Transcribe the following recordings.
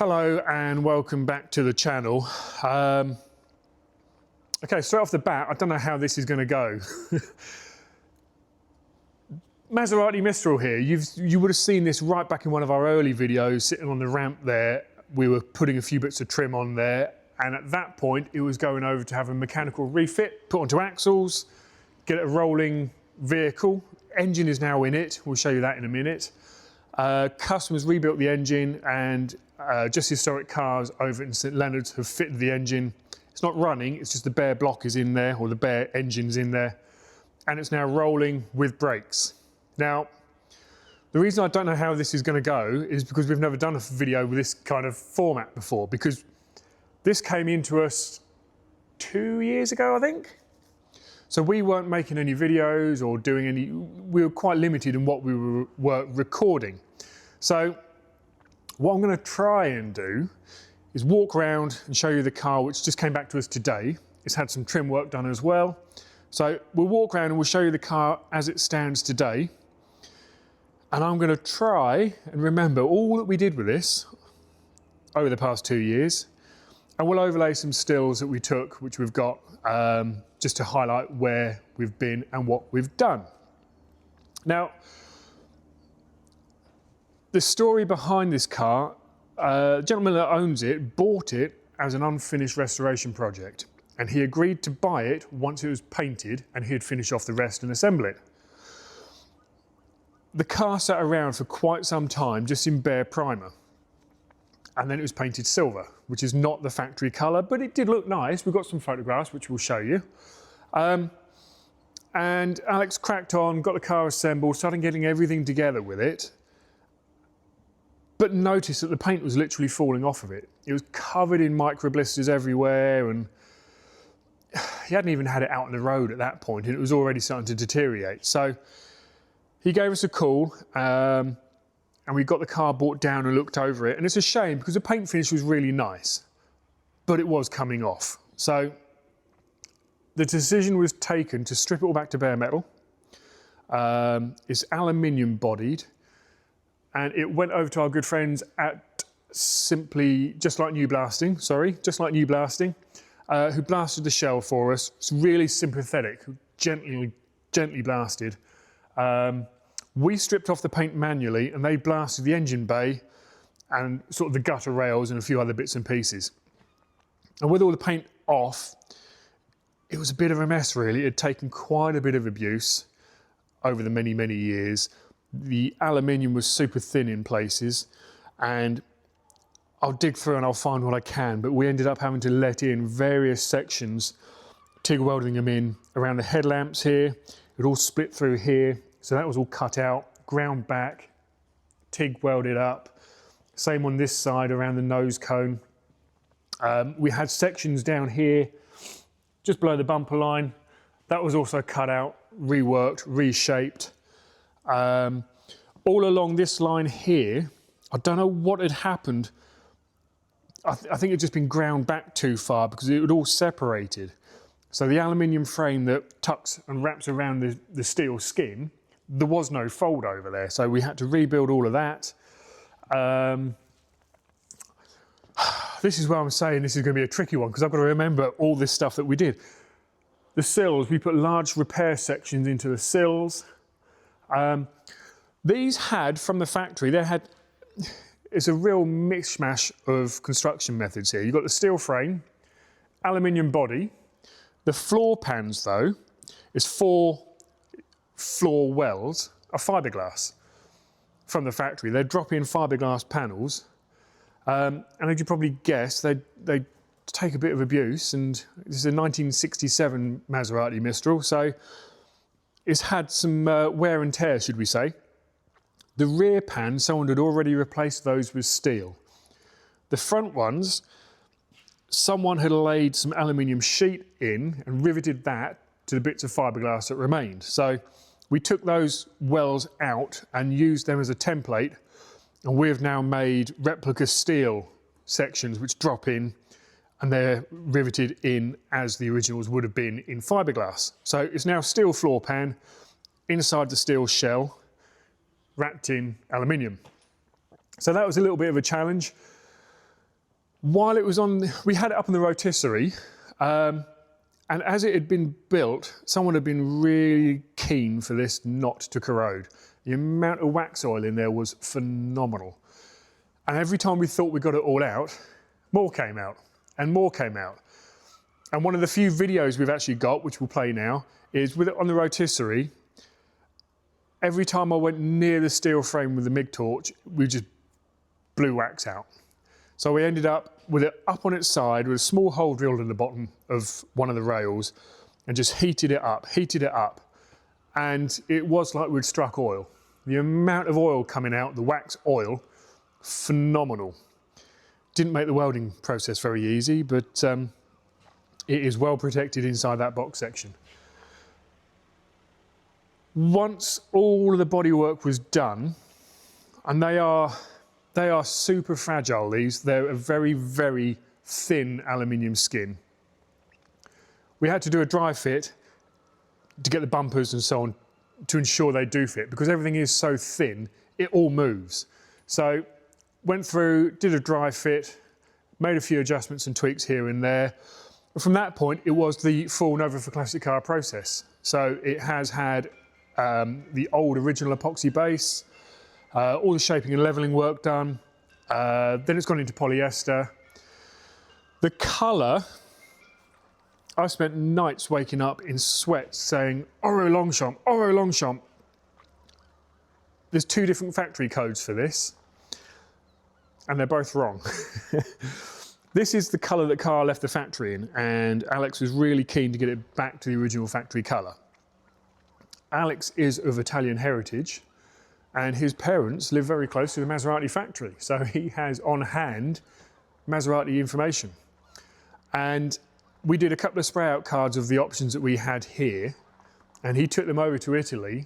Hello and welcome back to the channel. Okay, straight off the bat, I don't know how this is going to go. Maserati Mistral here. You would have seen this right back in one of our early videos, sitting on the ramp there. We were putting a few bits of trim on there, and at that point it was going over to have a mechanical refit, put onto axles, get it a rolling vehicle. Engine is now in it, we'll show you that in a minute. Customers rebuilt the engine, and Just Historic Cars over in St Leonard's have fitted the engine. It's not running, it's just the bare block is in there, or the bare engine's in there, and it's now rolling with brakes. Now, the reason I don't know how this is going to go is because we've never done a video with this kind of format before, because this came into us 2 years ago, I think. So we weren't making any videos or doing any, we were quite limited in what we were recording. So what I'm going to try and do is walk around and show you the car, which just came back to us today. It's had some trim work done as well. So we'll walk around and we'll show you the car as it stands today. And I'm going to try and remember all that we did with this over the past 2 years. And we'll overlay some stills that we took, which we've got, just to highlight where we've been and what we've done. Now, the story behind this car, the gentleman that owns it bought it as an unfinished restoration project, and he agreed to buy it once it was painted and he'd finish off the rest and assemble it. The car sat around for quite some time just in bare primer, and then it was painted silver, which is not the factory colour, but it did look nice. We've got some photographs which we'll show you. And Alex cracked on, got the car assembled, started getting everything together with it, but noticed that the paint was literally falling off of it. It was covered in micro blisters everywhere, and he hadn't even had it out on the road at that point, and it was already starting to deteriorate. So he gave us a call, and we got the car brought down and looked over it. And it's a shame because the paint finish was really nice, but it was coming off. So the decision was taken to strip it all back to bare metal. It's aluminium bodied, and it went over to our good friends at Just Like New Blasting, who blasted the shell for us. It's really sympathetic, gently blasted. We stripped off the paint manually, and they blasted the engine bay and sort of the gutter rails and a few other bits and pieces. And with all the paint off, it was a bit of a mess really. It had taken quite a bit of abuse over the many years. The aluminium was super thin in places, and I'll dig through and I'll find what I can, but we ended up having to let in various sections, TIG welding them in around the headlamps here. It all split through here. So that was all cut out, ground back, TIG welded up. Same on this side around the nose cone. We had sections down here, just below the bumper line. That was also cut out, reworked, reshaped. All along this line here, I don't know what had happened. I think it had just been ground back too far because it had all separated. So the aluminium frame that tucks and wraps around the steel skin, there was no fold over there, so we had to rebuild all of that. This is where I'm saying this is going to be a tricky one, because I've got to remember all this stuff that we did. The sills, we put large repair sections into the sills. These had, from the factory, it's a real mishmash of construction methods here. You've got the steel frame, aluminium body. The floor pans, though, is 4 floor wells are fiberglass from the factory. They're drop-in fiberglass panels, and as you probably guess, they take a bit of abuse. And this is a 1967 Maserati Mistral, so it's had some wear and tear, should we say. The rear pan, someone had already replaced those with steel. The front ones, someone had laid some aluminium sheet in and riveted that to the bits of fiberglass that remained. So we took those wells out and used them as a template, and we've now made replica steel sections which drop in, and they're riveted in as the originals would have been in fiberglass. So it's now steel floor pan, inside the steel shell, wrapped in aluminium. So that was a little bit of a challenge. While it was on, we had it up on the rotisserie, and as it had been built, someone had been really keen for this not to corrode. The amount of wax oil in there was phenomenal. And every time we thought we got it all out, more came out and more came out. And one of the few videos we've actually got, which we'll play now, is with it on the rotisserie. Every time I went near the steel frame with the MIG torch, we just blew wax out. So we ended up with it up on its side with a small hole drilled in the bottom of one of the rails and just heated it up. And it was like we'd struck oil. The amount of oil coming out, the wax oil, phenomenal. Didn't make the welding process very easy, but it is well protected inside that box section. Once all of the bodywork was done, and they are super fragile, these. They're a very, very thin aluminium skin. We had to do a dry fit to get the bumpers and so on to ensure they do fit, because everything is so thin, it all moves. So went through, did a dry fit, made a few adjustments and tweaks here and there. From that point, it was the full Nova for Classic Car process. So it has had the old original epoxy base, all the shaping and leveling work done. Then it's gone into polyester. The colour, I spent nights waking up in sweat saying, Oro Longchamp, Oro Longchamp. There's two different factory codes for this, and they're both wrong. This is the colour that car left the factory in, and Alex was really keen to get it back to the original factory colour. Alex is of Italian heritage, and his parents live very close to the Maserati factory, so he has on hand Maserati information. And we did a couple of spray out cards of the options that we had here, and he took them over to Italy,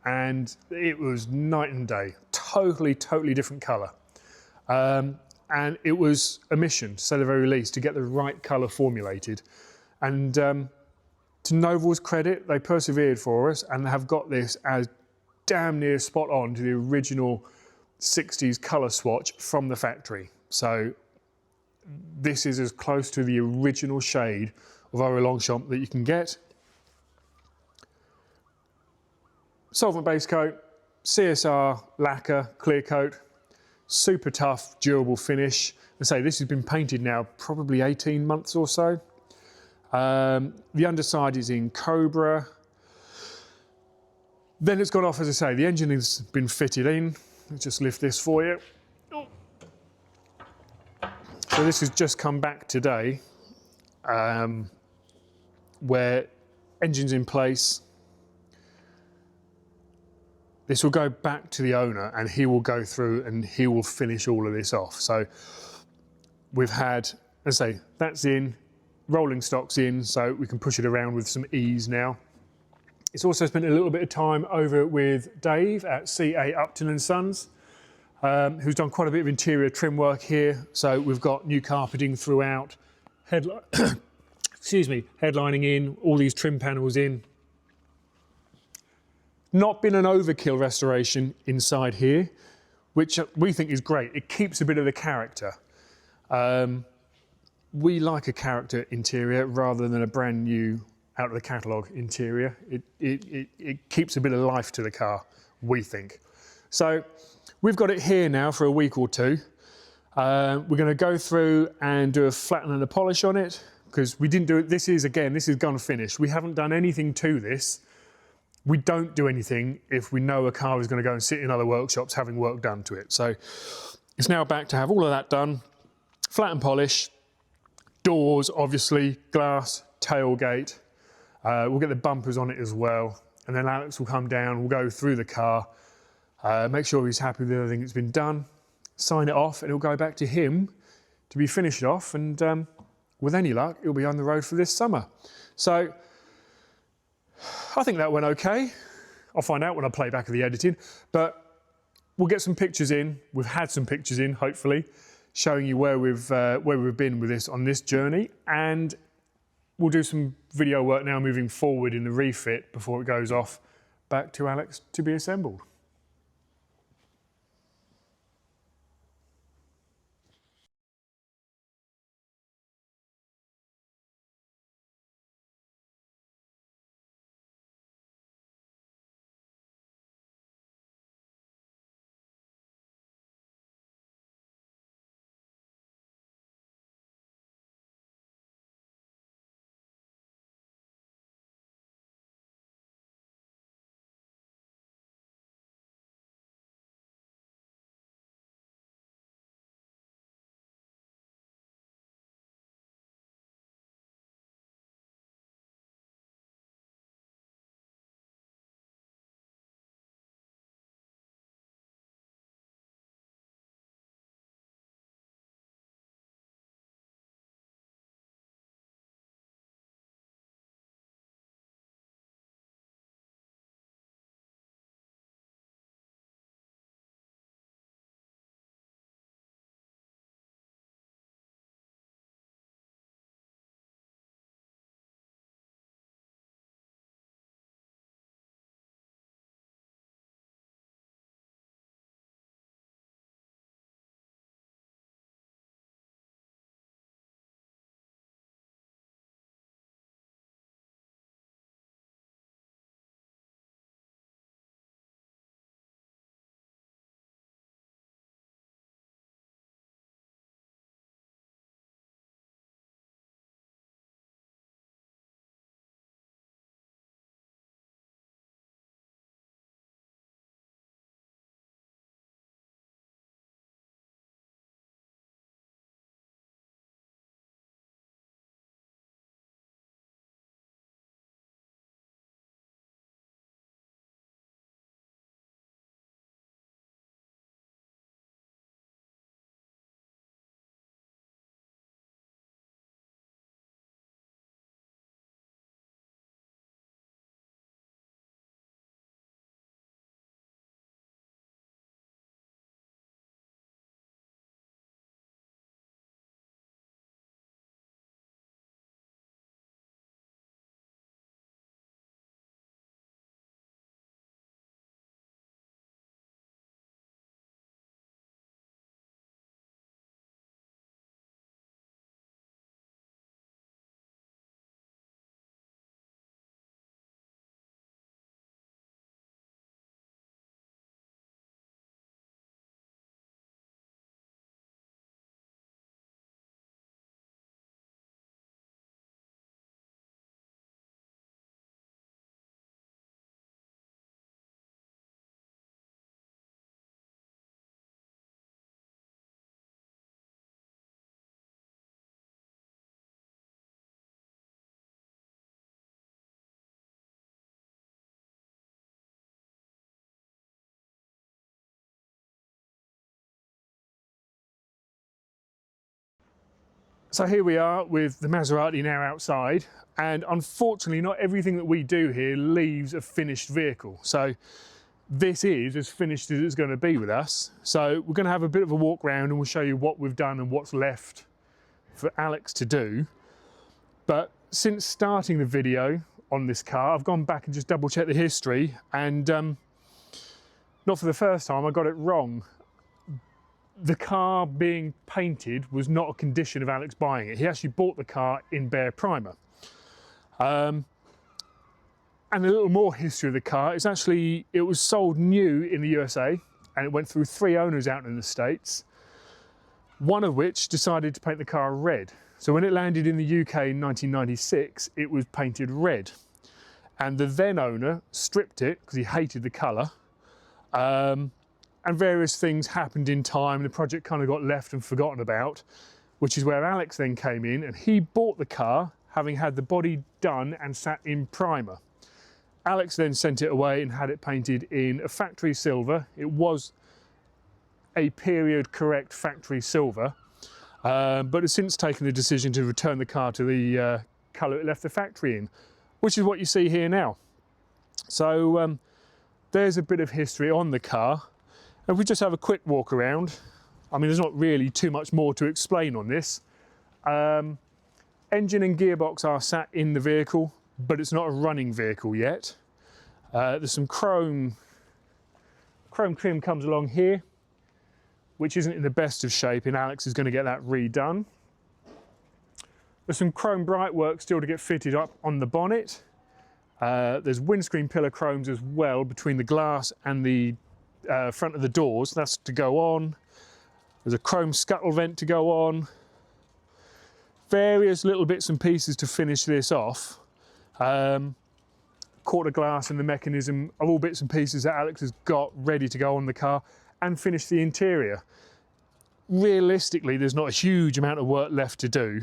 and it was night and day. Totally different colour. And it was a mission, to say the very least, to get the right colour formulated. And to Noval's credit, they persevered for us and have got this as damn near spot on to the original 60s colour swatch from the factory. So this is as close to the original shade of Oro Longchamp that you can get. Solvent base coat, CSR lacquer, clear coat, super tough, durable finish. I say this has been painted now probably 18 months or so. The underside is in Cobra. Then it's gone off, as I say, the engine has been fitted in. Let's just lift this for you. So this has just come back today, where engine's in place. This will go back to the owner and he will go through and he will finish all of this off. So we've had, as I say, that's in, rolling stock's in, so we can push it around with some ease now. It's also spent a little bit of time over with Dave at CA Upton & Sons, who's done quite a bit of interior trim work here. So we've got new carpeting throughout, excuse me, headlining in, all these trim panels in. Not been an overkill restoration inside here, which we think is great. It keeps a bit of the character. We like a character interior rather than a brand new out of the catalogue interior. It keeps a bit of life to the car, we think. So we've got it here now for a week or two. We're going to go through and do a flatten and a polish on it, because we didn't do it. This is gone finished. We haven't done anything to this. We don't do anything if we know a car is going to go and sit in other workshops having work done to it. So it's now back to have all of that done, flat and polish, doors, obviously, glass, tailgate. We'll get the bumpers on it as well. And then Alex will come down, we'll go through the car, make sure he's happy with everything that's been done, sign it off, and it'll go back to him to be finished off. And with any luck, it'll be on the road for this summer. So I think that went okay. I'll find out when I play back of the editing, but we'll get some pictures in. We've had some pictures in, hopefully, showing you where we've been with this on this journey, and we'll do some video work now moving forward in the refit before it goes off back to Alex to be assembled. So here we are with the Maserati now outside, and unfortunately not everything that we do here leaves a finished vehicle. So this is as finished as it's going to be with us. So we're going to have a bit of a walk around and we'll show you what we've done and what's left for Alex to do. But since starting the video on this car, I've gone back and just double checked the history, and not for the first time I got it wrong. The car being painted was not a condition of Alex buying it. He actually bought the car in bare primer. And a little more history of the car is actually, it was sold new in the USA and it went through 3 owners out in the States, one of which decided to paint the car red. So when it landed in the UK in 1996, it was painted red. And the then owner stripped it because he hated the colour. And various things happened in time. The project kind of got left and forgotten about, which is where Alex then came in, and he bought the car having had the body done and sat in primer. Alex then sent it away and had it painted in a factory silver. It was a period correct factory silver, but has since taken the decision to return the car to the colour it left the factory in, which is what you see here now. So there's a bit of history on the car. If we just have a quick walk around, I mean, there's not really too much more to explain on this. Engine and gearbox are sat in the vehicle, but it's not a running vehicle yet. There's some chrome trim comes along here, which isn't in the best of shape, and Alex is going to get that redone. There's some chrome bright work still to get fitted up on the bonnet. There's windscreen pillar chromes as well between the glass and the front of the doors. That's to go on. There's a chrome scuttle vent to go on. Various little bits and pieces to finish this off. Quarter glass and the mechanism are all bits and pieces that Alex has got ready to go on the car, and finish the interior. Realistically, there's not a huge amount of work left to do.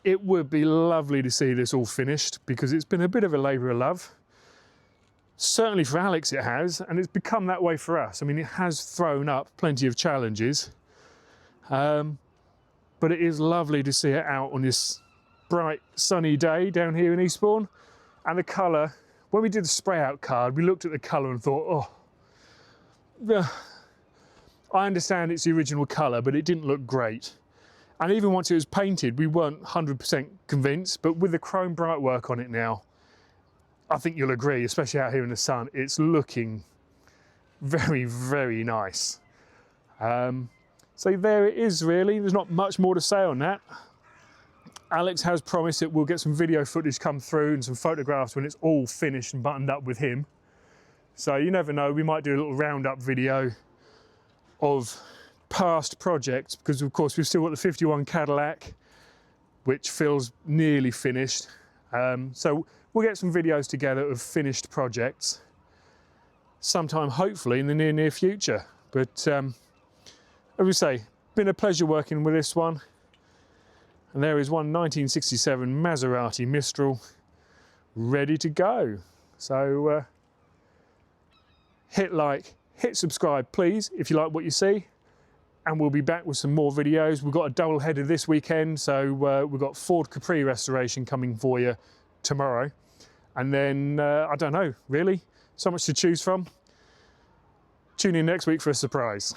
It would be lovely to see this all finished because it's been a bit of a labour of love. Certainly for Alex it has, and it's become that way for us. I mean, it has thrown up plenty of challenges, but it is lovely to see it out on this bright sunny day down here in Eastbourne. And the colour, when we did the spray out card, we looked at the colour and thought, oh, I understand it's the original colour, but it didn't look great. And even once it was painted, we weren't 100% convinced, but with the chrome bright work on it now, I think you'll agree, especially out here in the sun, it's looking very, very nice. So there it is really, there's not much more to say on that. Alex has promised that we'll get some video footage come through and some photographs when it's all finished and buttoned up with him. So you never know, we might do a little roundup video of past projects, because of course we've still got the 51 Cadillac, which feels nearly finished. So we'll get some videos together of finished projects sometime, hopefully in the near future. But as we say, been a pleasure working with this one. And there is one 1967 Maserati Mistral ready to go. So hit like, hit subscribe please if you like what you see. And we'll be back with some more videos. We've got a double header this weekend, so we've got Ford Capri restoration coming for you tomorrow. And then, I don't know, really, so much to choose from. Tune in next week for a surprise.